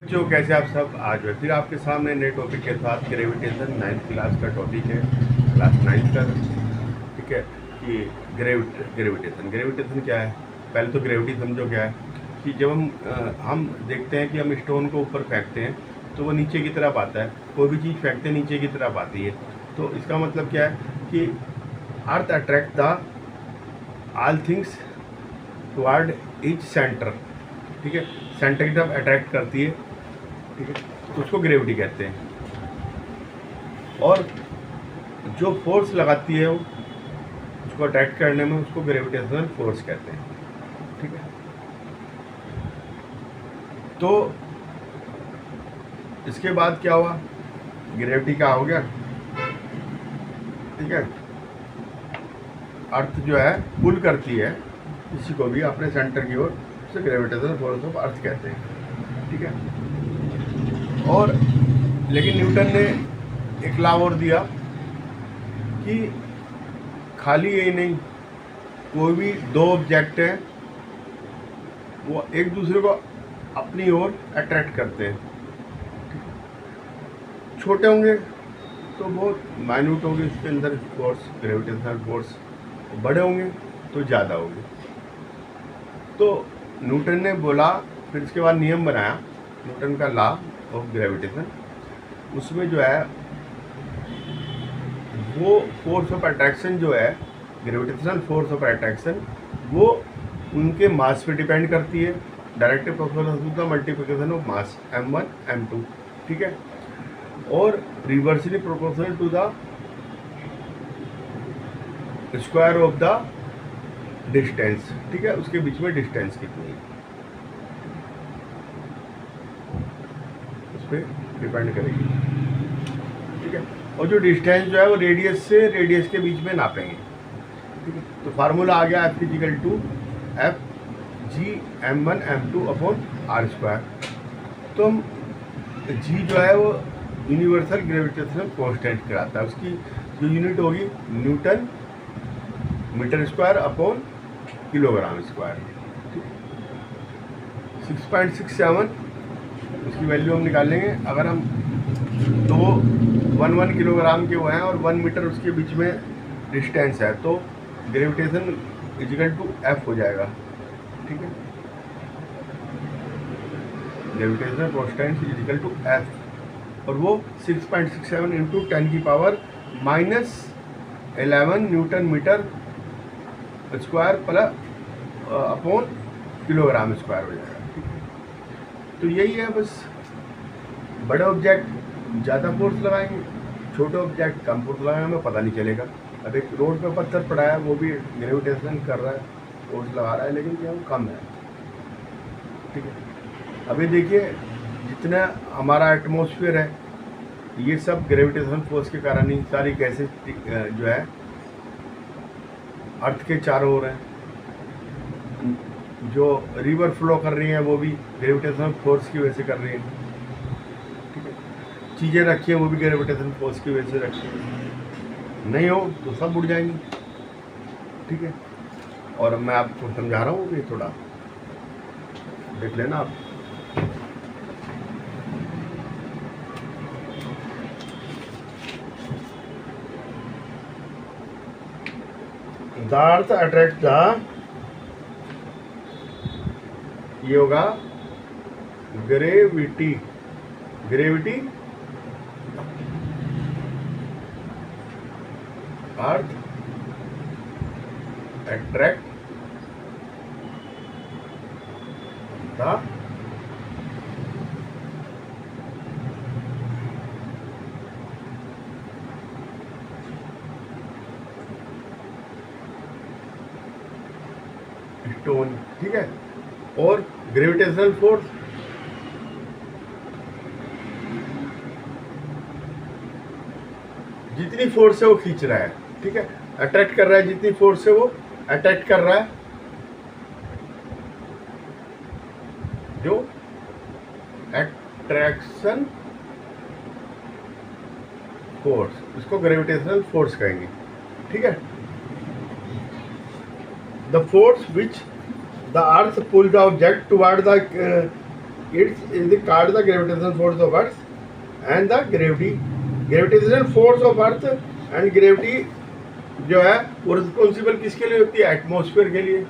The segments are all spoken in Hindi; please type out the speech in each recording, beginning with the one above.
बच्चों कैसे आप सब। आज मैं फिर आपके सामने नए टॉपिक के साथ ग्रेविटेशन 9th क्लास का टॉपिक है, क्लास 9th का। ठीक है कि ग्रेविटेशन ग्रेविटेशन क्या है। पहले तो ग्रेविटी समझो क्या है कि जब हम देखते हैं कि हम स्टोन को ऊपर फेंकते हैं तो वो नीचे की तरफ आता है। कोई भी चीज़ फेंकते हैं नीचे की तरफ आती है। तो इसका मतलब क्या है कि earth attract the all things toward each centre. ठीक है, सेंटर की तरफ अट्रैक्ट करती है। ठीक है, तो उसको ग्रेविटी कहते हैं। और जो फोर्स लगाती है वो उसको अट्रैक्ट करने में उसको ग्रेविटेशनल फोर्स कहते हैं। ठीक है, तो इसके बाद क्या हुआ, ग्रेविटी का हो गया। ठीक है, अर्थ जो है पुल करती है किसी को भी अपने सेंटर की ओर, उसे ग्रेविटेशनल फोर्स ऑफ अर्थ कहते हैं। ठीक है, और लेकिन न्यूटन ने एक लॉ और दिया कि खाली यही नहीं, कोई भी दो ऑब्जेक्ट हैं वो एक दूसरे को अपनी ओर अट्रैक्ट करते हैं। छोटे होंगे तो बहुत माइन्यूट होंगे इसके अंदर फोर्स, ग्रेविटेशनल फोर्स। बड़े होंगे तो ज़्यादा होंगे। तो न्यूटन ने बोला, फिर इसके बाद नियम बनाया न्यूटन का लॉ ऑफ ग्रेविटेशन। उसमें जो है वो फोर्स ऑफ अट्रैक्शन जो है, ग्रेविटेशनल फोर्स ऑफ अट्रैक्शन, वो उनके मास पे डिपेंड करती है। Direct proportional to the multiplication of mass m1 m2। ठीक है, और reversely proportional to the square of the distance. ठीक है, उसके बीच में डिस्टेंस कितनी है उस पर डिपेंड करेगी। ठीक है, और जो डिस्टेंस जो है वो रेडियस से रेडियस के बीच में नापेंगे। ठीक है, तो फार्मूला आ गया F equal to F G m1 m2 upon r square. तो हम g जो है वो यूनिवर्सल ग्रेविटेशनल कांस्टेंट कहलाता है। उसकी जो यूनिट होगी newton metre square upon kilogram square. 6.67 उसकी वैल्यू हम निकालेंगे। अगर हम 1 किलोग्राम के वो हैं और 1 मीटर उसके बीच में डिस्टेंस है तो ग्रेविटेशन इजिकल टू एफ हो जाएगा। ठीक है, gravitational constant is equal to F, और वो 6.67 इंटू 10 की power -11 newton metre square plus upon kilogram square हो जाएगा। ठीक है, तो यही है बस। बड़े ऑब्जेक्ट ज़्यादा फोर्स लगाएंगे, छोटे ऑब्जेक्ट कम फोर्स लगाएंगे, हमें पता नहीं चलेगा। अब एक रोड पे पत्थर पड़ा है, वो भी ग्रेविटेशन कर रहा है, फोर्स लगा रहा है, लेकिन क्या वो कम है। ठीक है, अभी देखिए जितना हमारा एटमॉस्फेयर है ये सब ग्रेविटेशन फोर्स के कारण ही सारी गैसें जो है अर्थ के चारों ओर हैं। जो रिवर फ्लो कर रही हैं वो भी ग्रेविटेशनल फोर्स की वजह से कर रही हैं। ठीक है, चीज़ें रखी हैं वो भी ग्रेविटेशन फोर्स की वजह से रखी हैं। नहीं हो तो सब उड़ जाएंगी। ठीक है, और मैं आपको समझा रहा हूँ कि थोड़ा देख लेना आप। द अर्थ अट्रैक्ट द, ये होगा gravity. Gravity earth attract the stone. ठीक है, और ग्रेविटेशनल फोर्स जितनी फोर्स है वो खींच रहा है। ठीक है, अट्रैक्ट कर रहा है, जितनी फोर्स है वो अट्रैक्ट कर रहा है। जो अट्रैक्शन फोर्स, उसको ग्रेविटेशनल फोर्स कहेंगे। ठीक है, the force which the earth pull the object toward the it's is the card the gravitational force of earth and the gravitational force of earth and gravity जो है वो रिस्पॉन्सिबल किसके लिए होती है? एटमॉस्फेयर के लिए।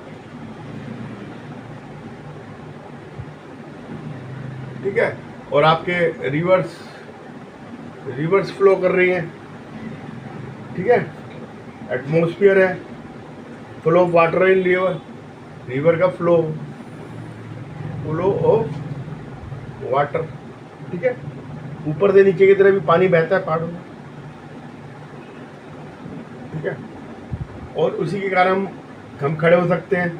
ठीक है, और आपके रिवर्स फ्लो कर रही है। ठीक है, एटमॉस्फेयर है, flow of water in river का फ्लो ऑफ वाटर। ठीक है, ऊपर से नीचे की तरफ भी पानी बहता है पहाड़ों में। ठीक है, और उसी के कारण हम खड़े हो सकते हैं।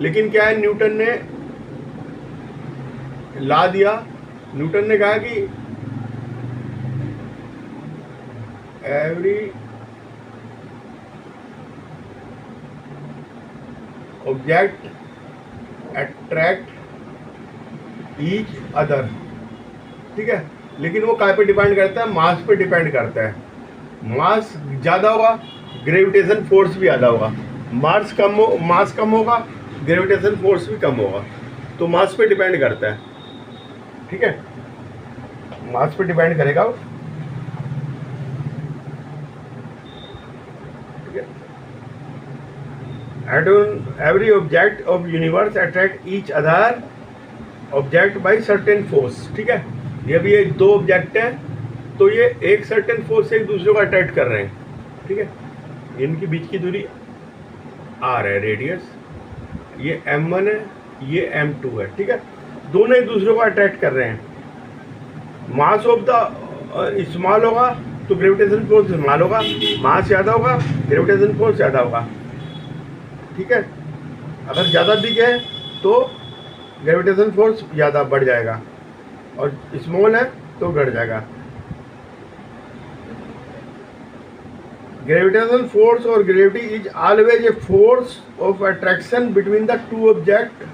लेकिन क्या है, न्यूटन ने ला दिया, न्यूटन ने कहा कि every object attract each other. ठीक है, लेकिन वो काय पे डिपेंड करता है? मास पे डिपेंड करता है। मास ज़्यादा होगा, ग्रेविटेशन फोर्स भी ज़्यादा होगा। मास कम होगा, ग्रेविटेशन फोर्स भी कम होगा। तो मास पे डिपेंड करता है। ठीक है, मास पे डिपेंड करेगा वो। ठीक है, every object of universe attract each other object by certain force. ठीक है, ये भी ये दो ऑब्जेक्ट हैं, तो ये एक सर्टेन फोर्स से एक दूसरे को अट्रैक्ट कर रहे हैं। ठीक है, इनकी बीच की दूरी r है, रेडियस, ये m1 है, ये m2 है। ठीक है, दोनों एक दूसरे को अट्रैक्ट कर रहे हैं। मास ऑफ द स्मॉल होगा तो ग्रेविटेशन फोर्स स्मॉल होगा, मास ज़्यादा होगा, ग्रेविटेशन फोर्स ज़्यादा होगा। ठीक है, अगर ज़्यादा बिग है तो ग्रेविटेशन फोर्स ज़्यादा बढ़ जाएगा, और स्मॉल है तो घट जाएगा। ग्रेविटेशनल फोर्स और gravity is always a force of attraction between the two object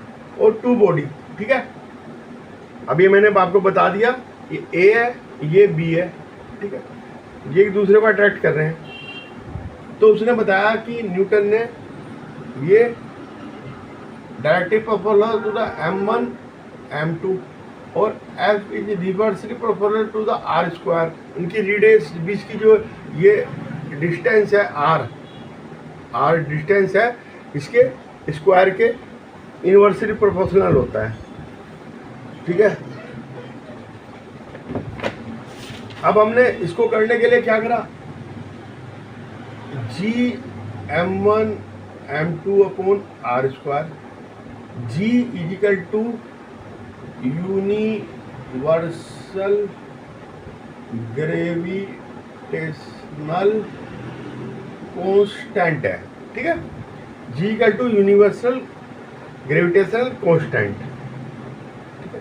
और टू बॉडी। ठीक है, अभी मैंने आपको बता दिया, ये ए है, ये बी है। ठीक है, ये एक दूसरे को अट्रैक्ट कर रहे हैं। तो उसने बताया कि न्यूटन ने ये directly proportional to the m1 m2 और f is reversely proportional to the r square. इनकी रेडियस बीच की जो ये डिस्टेंस है r डिस्टेंस है, इसके स्क्वायर के इनवर्सली प्रोपोर्शनल होता है। ठीक है, अब हमने इसको करने के लिए क्या करा? g m1 m2 upon r square, g is equal to universal gravitational constant है। ठीक है, g equal to universal gravitational constant. ठीक है,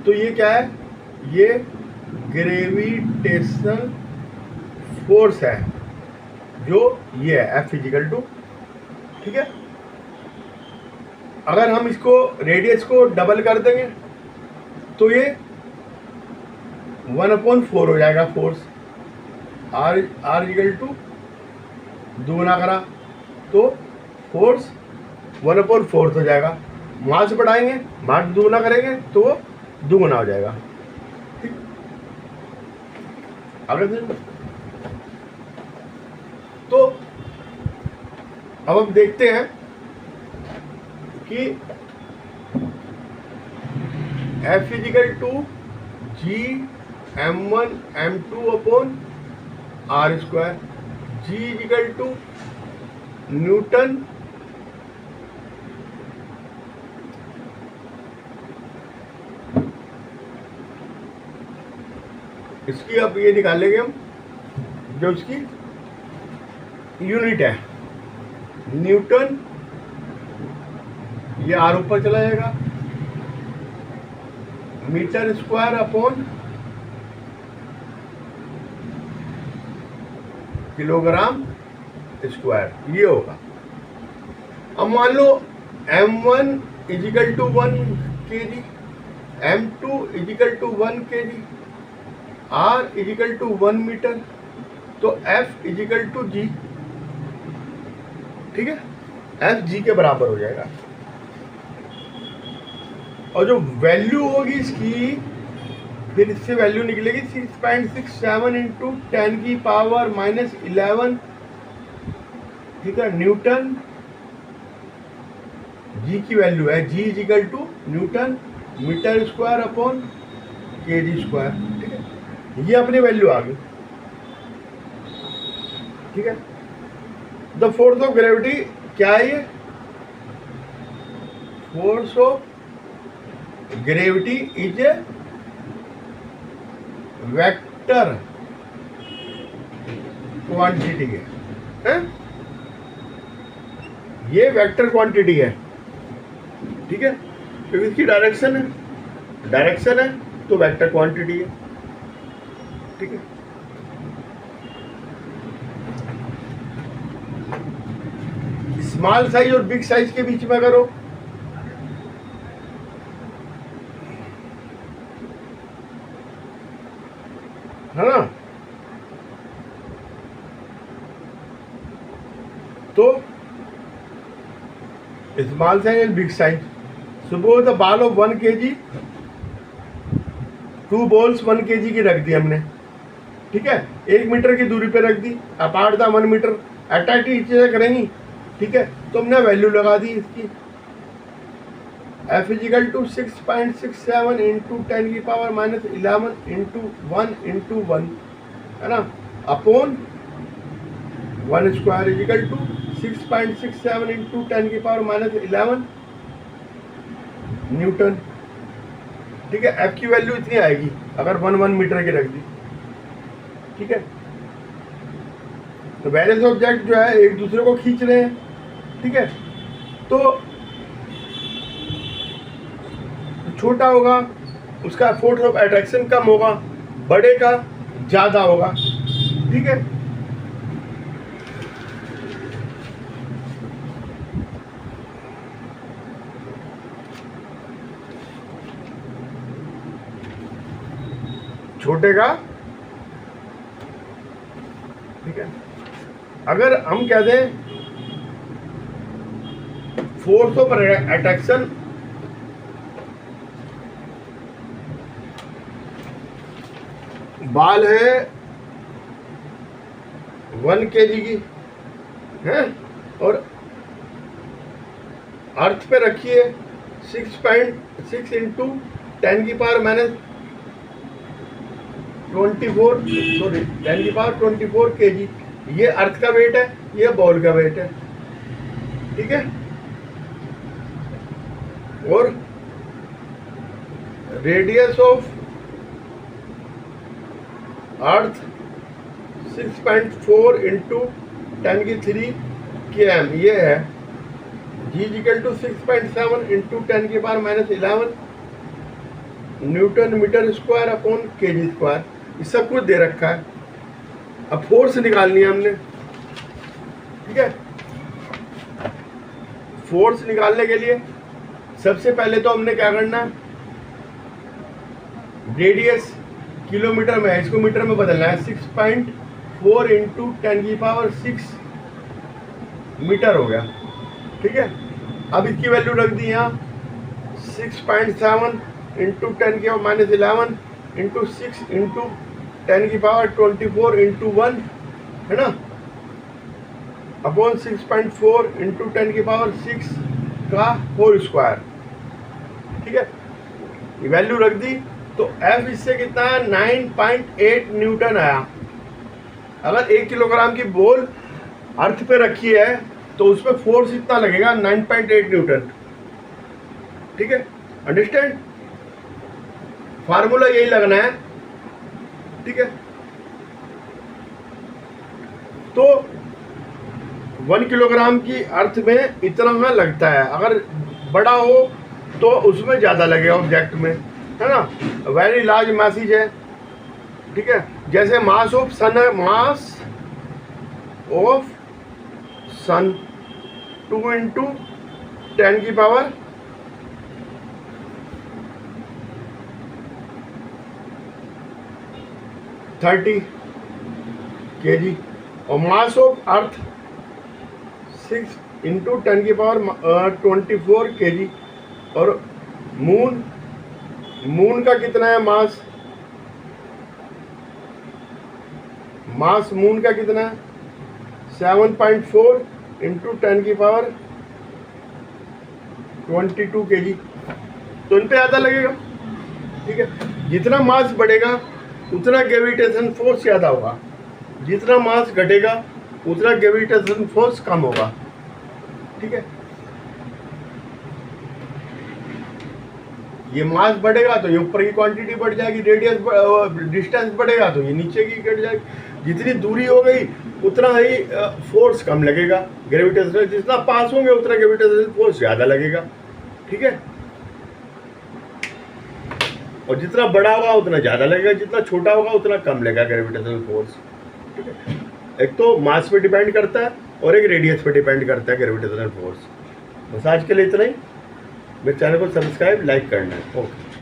तो ये क्या है? ये ग्रेविटेशनल फोर्स है, जो ये है F इजिकल टू। ठीक है, अगर हम इसको रेडियस को डबल कर देंगे तो ये 1/4 हो जाएगा फोर्स। R इक्वल टू दुगुना करा तो फोर्स 1/4 हो जाएगा। मास बढ़ाएंगे, मास दुगुना करेंगे तो वो दुगुना हो जाएगा। ठीक, आगे तो अब हम देखते हैं कि F is equal to g m1 m2 upon r square, g is equal to newton इसकी अब ये निकालेंगे हम, जो इसकी यूनिट है न्यूटन, ये आर ऊपर चला जाएगा, metre square upon kilogram square, ये होगा। अब मान लो m1 is equal to 1 kg, m2 is equal to 1 kg, r is equal to 1 metre, तो f इजिकल टू g। ठीक है, f g के बराबर हो जाएगा। और जो वैल्यू होगी इसकी, फिर इससे वैल्यू निकलेगी 6.67 इंटू 10⁻⁻11, ठीक है, न्यूटन। जी की वैल्यू है, G is equal to newton metre square upon KG square, ठीक है। ये अपनी वैल्यू आ गई, ठीक है। द फोर्स ऑफ ग्रेविटी क्या है? ये force of gravity is a vector quantity है? ये वेक्टर क्वांटिटी है, ठीक है, क्योंकि इसकी डायरेक्शन है तो वेक्टर क्वांटिटी है, ठीक है। स्मॉल साइज और बिग साइज के बीच में अगर हो, है ना, तो small size and big size. Suppose the ball of 1 kg, 2 balls 1 kg की रख दी हमने, ठीक है, 1 मीटर की दूरी पे रख दी, अपार्ट द 1 मीटर, अटैक चीजें करेंगी, ठीक है। तो हमने वैल्यू लगा दी इसकी, F is equal to 6.67 into 10⁻⁻11 into 1, है ना, upon 1 square is equal to 6.67 into 10⁻⁻11 newton, ठीक है। F की वैल्यू इतनी आएगी अगर 1 मीटर की रख दी, ठीक है। तो वेरियस ऑब्जेक्ट जो है एक दूसरे को खींच रहे हैं, ठीक है, तो छोटा होगा उसका फोर्स ऑफ अट्रैक्शन कम होगा, बड़े का ज्यादा होगा, ठीक है। छोटे का, ठीक है। अगर हम कहते हैं फोर्स ऑफ अट्रैक्शन बाल है 1 kg की है और अर्थ पे रखिए 6.6 इंटू 10⁻24 kg। ये अर्थ का वेट है, ये बॉल का वेट है, ठीक है। और radius of earth 6.4 into 10⁻³ km ये है। G is equal to 6.7 into 10⁻⁻11 newton metre square upon KG square. ये सब कुछ दे रखा है। अब फोर्स निकालनी है हमने, ठीक है। फोर्स निकालने के लिए सबसे पहले तो हमने क्या करना है, रेडियस किलोमीटर में है, इसको मीटर में बदलना है। 6.4 इंटू 10⁻6 मीटर हो गया, ठीक है। अब इसकी वैल्यू रख दी यहाँ 6.7 इंटू 10⁻11 इंटू 6 इंटू 10⁻24 इंटू 1, है ना, अपॉन 6.4 इंटू 10⁻6 का होल स्क्वायर, ठीक है। ये वैल्यू रख दी तो F इससे कितना है, 9.8 न्यूटन आया। अगर 1 किलोग्राम की बॉल अर्थ पे रखी है तो उसमें फोर्स इतना लगेगा 9.8 न्यूटन, ठीक है। अंडरस्टैंड, फार्मूला यही लगना है, ठीक है। तो 1 किलोग्राम की अर्थ में इतना लगता है, अगर बड़ा हो तो उसमें ज़्यादा लगेगा ऑब्जेक्ट में, है ना। वेरी लार्ज मैसेज है, ठीक है। जैसे मास ऑफ सन है, mass of sun 2 into 10⁻30 kg और mass of earth 6 into 10⁻24 kg और मून का कितना है मास? मास मून का कितना है? 7.4 इंटू 10⁻22 kg। तो इन पे ज़्यादा लगेगा, ठीक है। जितना मास बढ़ेगा उतना ग्रेविटेशन फोर्स ज़्यादा होगा, जितना मास घटेगा उतना ग्रेविटेशन फोर्स कम होगा, ठीक है। ये मास बढ़ेगा तो ये ऊपर की क्वांटिटी बढ़ जाएगी, डिस्टेंस बढ़ेगा तो ये नीचे की घट जाएगी। जितनी दूरी हो गई उतना ही फोर्स कम लगेगा, ग्रेविटेशन जितना पास होंगे उतना ग्रेविटेशन फोर्स ज़्यादा लगेगा, ठीक है। और जितना बड़ा होगा उतना ज़्यादा लगेगा, जितना छोटा होगा उतना कम लगेगा ग्रेविटेशनल फोर्स, ठीक है। एक तो मास पे डिपेंड करता है और एक रेडियस पे डिपेंड करता है ग्रेविटेशनल फोर्स। बस आज के लिए इतना ही। मेरे चैनल को सब्सक्राइब लाइक करना है। ओके।